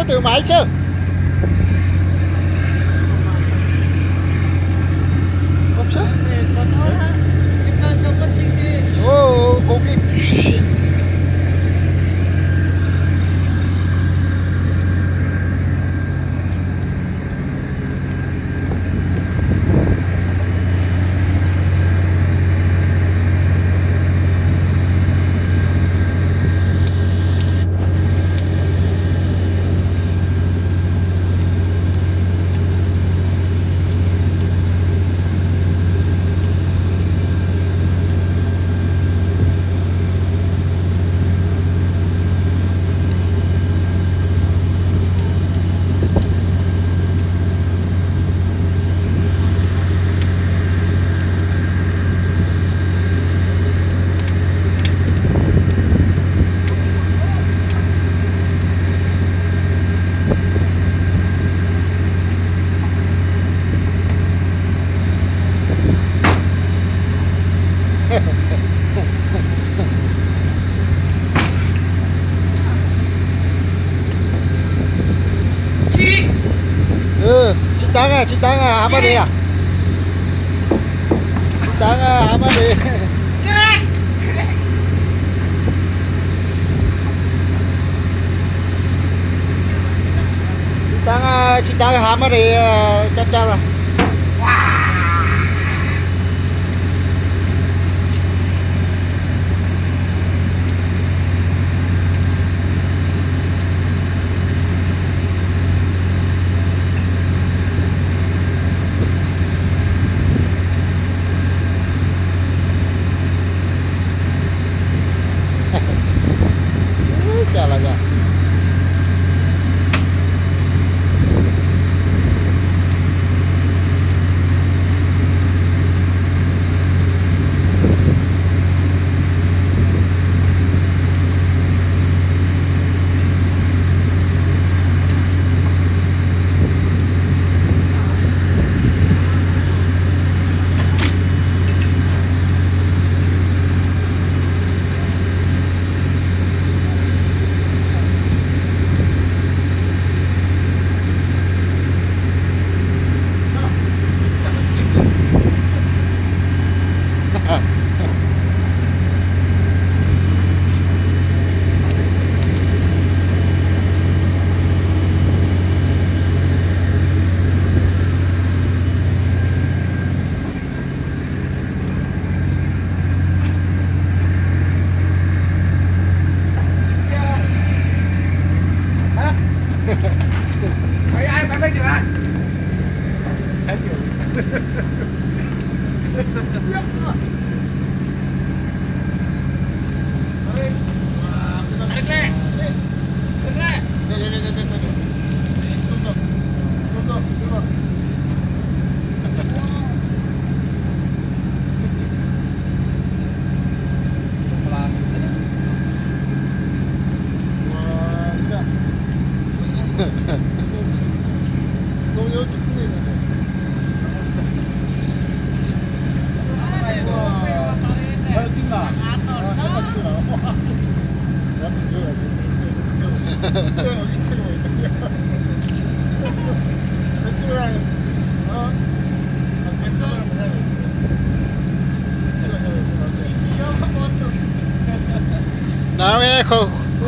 từ máy chứ. Không chứ. Ô, cô kịp. 진땅아 한마디야. 진땅아 한마디. 진땅아 한마디 짭짭아. Chà là gà. Mày biết chưa hả? Trái chiều. Nào nghe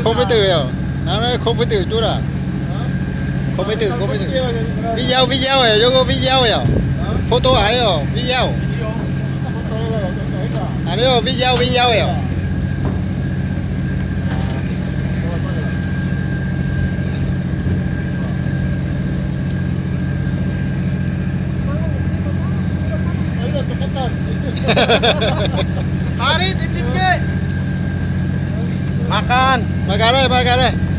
không phải từ rồi. Nào nghe không phải từ chút à. Không phải từ. Video này, vô video này. Photo ấy rồi, video. À đấy video này. Makan. Makan deh.